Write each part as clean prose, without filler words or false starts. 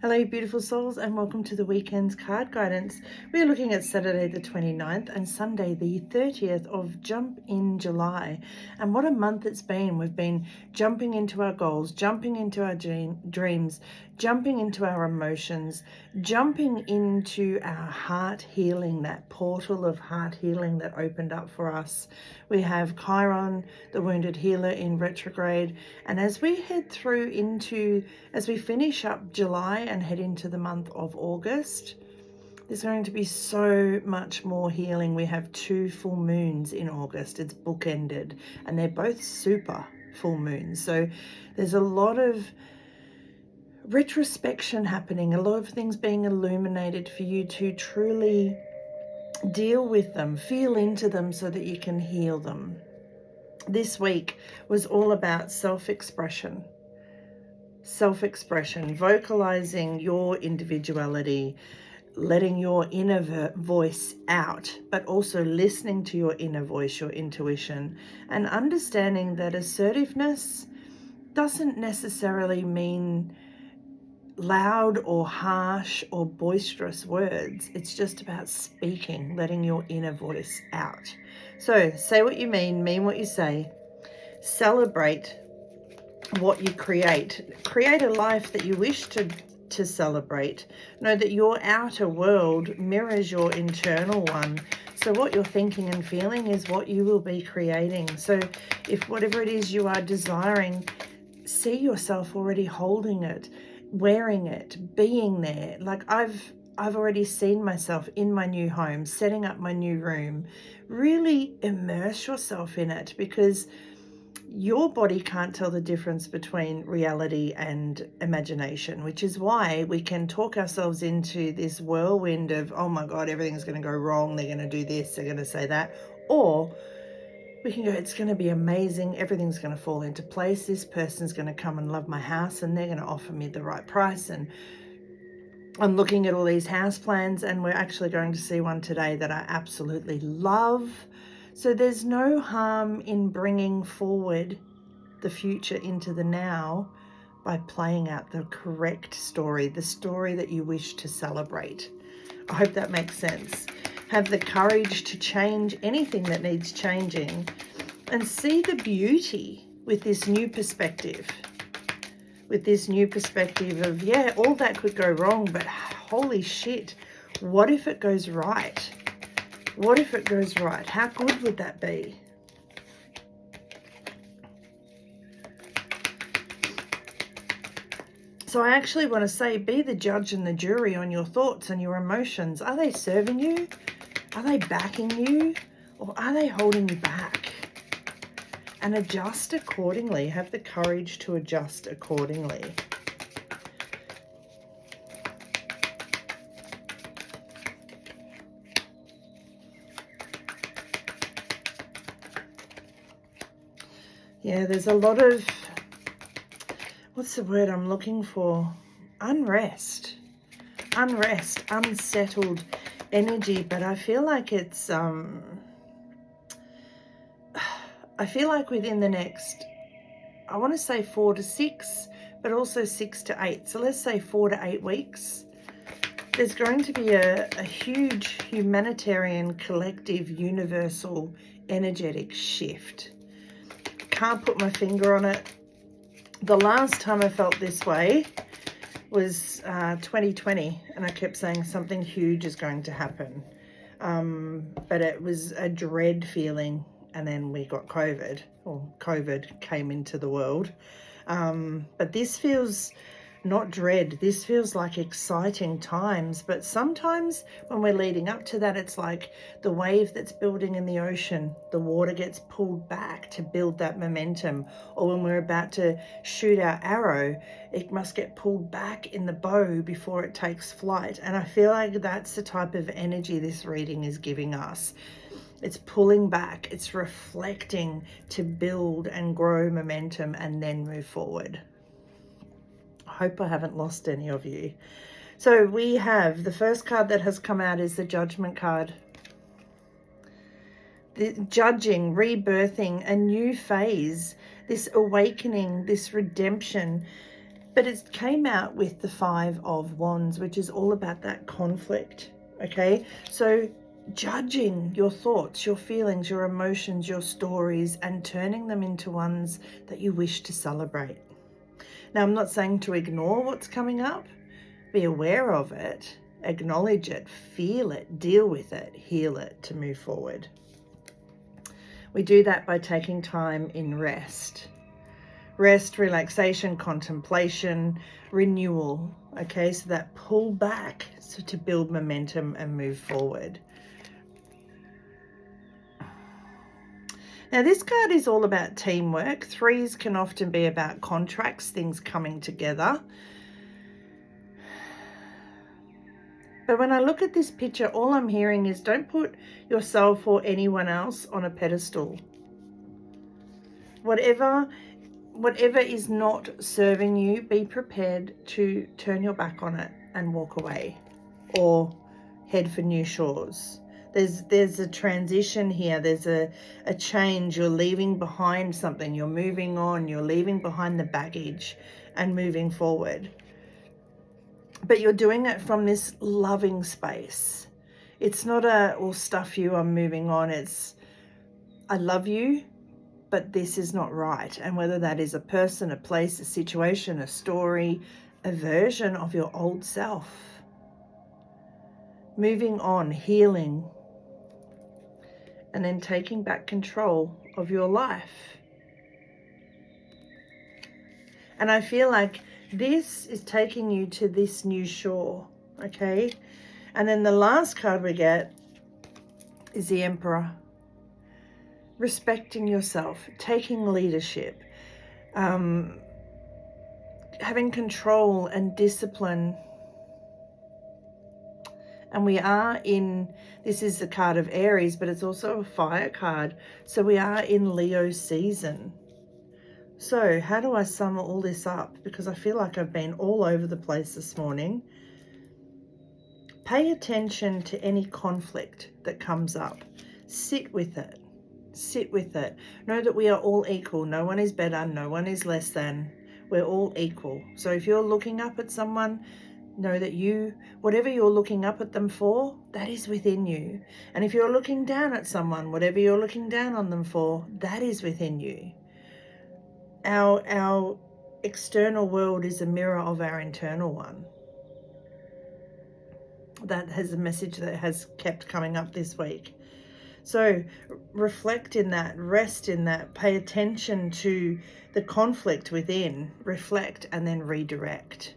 Hello, beautiful souls, and welcome to the weekend's card guidance. We're looking at Saturday the 29th and Sunday the 30th of Jump in July. And what a month it's been. We've been jumping into our goals, jumping into our dreams, jumping into our emotions, jumping into our heart healing, that portal of heart healing that opened up for us. We have Chiron, the wounded healer, in retrograde. And as we head through as we finish up July and head into the month of August, there's going to be so much more healing. We have 2 full moons in August. It's bookended, and they're both super full moons. So there's a lot of retrospection happening, a lot of things being illuminated for you to truly deal with them, feel into them so that you can heal them. This week was all about self-expression, vocalizing your individuality, letting your inner voice out, but also listening to your inner voice, your intuition, and understanding that assertiveness doesn't necessarily mean loud or harsh or boisterous words. It's just about speaking, letting your inner voice out. So say what you mean what you say, celebrate what you create a life that you wish to celebrate. Know that your outer world mirrors your internal one, so what you're thinking and feeling is what you will be creating. So if whatever it is you are desiring, see yourself already holding it, wearing it, being there. Like I've already seen myself in my new home, setting up my new room. Really immerse yourself in it, because your body can't tell the difference between reality and imagination, which is why we can talk ourselves into this whirlwind of, oh my God, everything's going to go wrong. They're going to do this, they're going to say that. Or we can go, it's going to be amazing. Everything's going to fall into place. This person's going to come and love my house, and they're going to offer me the right price. And I'm looking at all these house plans, and we're actually going to see one today that I absolutely love. So there's no harm in bringing forward the future into the now by playing out the correct story, the story that you wish to celebrate. I hope that makes sense. Have the courage to change anything that needs changing, and see the beauty with this new perspective. With this new perspective of, yeah, all that could go wrong, but holy shit, what if it goes right? What if it goes right? How good would that be? So I actually want to say, be the judge and the jury on your thoughts and your emotions. Are they serving you? Are they backing you? Or are they holding you back? And adjust accordingly. Have the courage to adjust accordingly. Yeah, there's a lot of, what's the word I'm looking for? Unrest, unsettled energy. But I feel like it's, I feel like within the next, I want to say 4 to 6, but also 6 to 8. So let's say 4 to 8 weeks. There's going to be a huge humanitarian, collective, universal, energetic shift. Can't put my finger on it. The last time I felt this way was 2020, and I kept saying something huge is going to happen. But it was a dread feeling, and then we got COVID, or COVID came into the world. But this feels not dread. This feels like exciting times. But sometimes when we're leading up to that, it's like the wave that's building in the ocean. The water gets pulled back to build that momentum. Or when we're about to shoot our arrow, it must get pulled back in the bow before it takes flight. And I feel like that's the type of energy this reading is giving us. It's pulling back, it's reflecting to build and grow momentum and then move forward. I hope I haven't lost any of you. So we have, the first card that has come out is the Judgment card. The judging, rebirthing, a new phase, this awakening, this redemption. But it came out with the 5 of Wands, which is all about that conflict, okay? So judging your thoughts, your feelings, your emotions, your stories, and turning them into ones that you wish to celebrate. Now, I'm not saying to ignore what's coming up. Be aware of it, acknowledge it, feel it, deal with it, heal it to move forward. We do that by taking time in rest. Rest, relaxation, contemplation, renewal, okay? So that pull back to build momentum and move forward. Now, this card is all about teamwork. 3s can often be about contracts, things coming together. But when I look at this picture, all I'm hearing is don't put yourself or anyone else on a pedestal. Whatever is not serving you, be prepared to turn your back on it and walk away or head for new shores. There's a transition here. There's a change. You're leaving behind something. You're moving on. You're leaving behind the baggage and moving forward. But you're doing it from this loving space. It's not well, stuff you, I'm moving on. It's, I love you, but this is not right. And whether that is a person, a place, a situation, a story, a version of your old self. Moving on, healing, and then taking back control of your life. And I feel like this is taking you to this new shore, okay? And then the last card we get is the Emperor. Respecting yourself, taking leadership, having control and discipline. And we are in, this is the card of Aries, but it's also a fire card. So we are in Leo season. So how do I sum all this up? Because I feel like I've been all over the place this morning. Pay attention to any conflict that comes up. Sit with it. Sit with it. Know that we are all equal. No one is better. No one is less than. We're all equal. So if you're looking up at someone, know that whatever you're looking up at them for, that is within you. And if you're looking down at someone, whatever you're looking down on them for, that is within you. Our external world is a mirror of our internal one. That has a message that has kept coming up this week. So reflect in that, rest in that, pay attention to the conflict within, reflect and then redirect.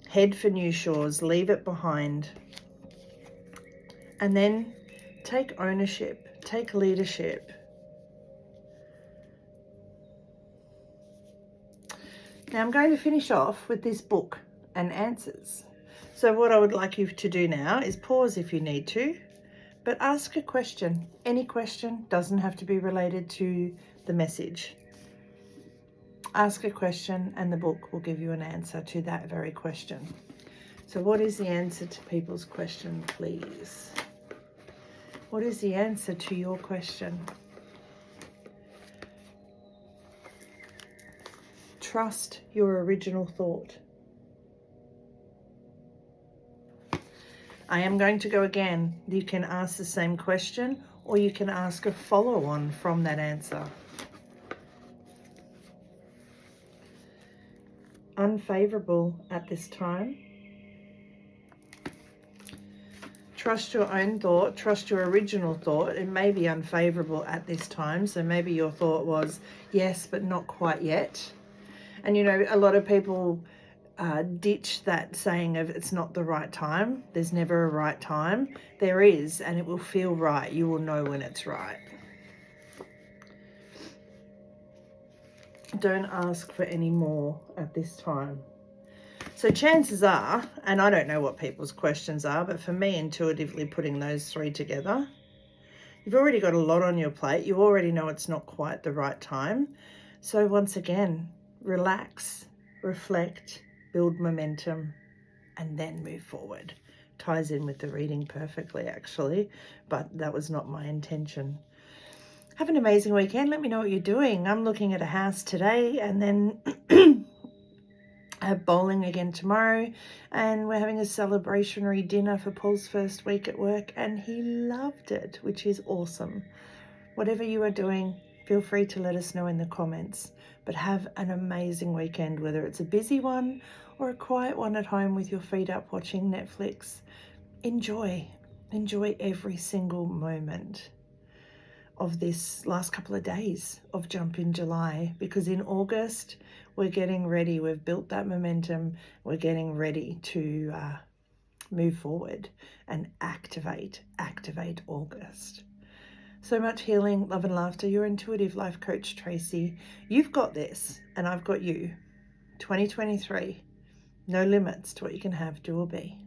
Head for new shores, leave it behind. And then take ownership, take leadership. Now I'm going to finish off with this book and answers. So what I would like you to do now is pause if you need to, but ask a question. Any question, doesn't have to be related to the message. Ask a question and the book will give you an answer to that very question. So what is the answer to people's question, please? What is the answer to your question? Trust your original thought. I am going to go again. You can ask the same question or you can ask a follow-on from that answer. Unfavorable at this time. Trust your own thought, trust your original thought. It may be unfavorable at this time. So maybe your thought was yes, but not quite yet. And you know, a lot of people ditch that saying of it's not the right time. There's never a right time. There is, and it will feel right. You will know when it's right. Don't ask for any more at this time. So chances are, and I don't know what people's questions are, but for me, intuitively putting those three together, you've already got a lot on your plate. You already know it's not quite the right time. So once again, relax, reflect, build momentum, and then move forward. Ties in with the reading perfectly, actually, but that was not my intention. Have an amazing weekend. Let me know what you're doing. I'm looking at a house today, and then have bowling again tomorrow, and we're having a celebrationary dinner for Paul's first week at work, and he loved it, which is awesome. Whatever you are doing, feel free to let us know in the comments, but have an amazing weekend, whether it's a busy one or a quiet one at home with your feet up watching Netflix. Enjoy every single moment of this last couple of days of Jump in July, because in August we're getting ready. We've built that momentum. We're getting ready to move forward and activate August. So much healing, love and laughter. Your intuitive life coach, Tracy. You've got this and I've got you. 2023, no limits to what you can have, do or be.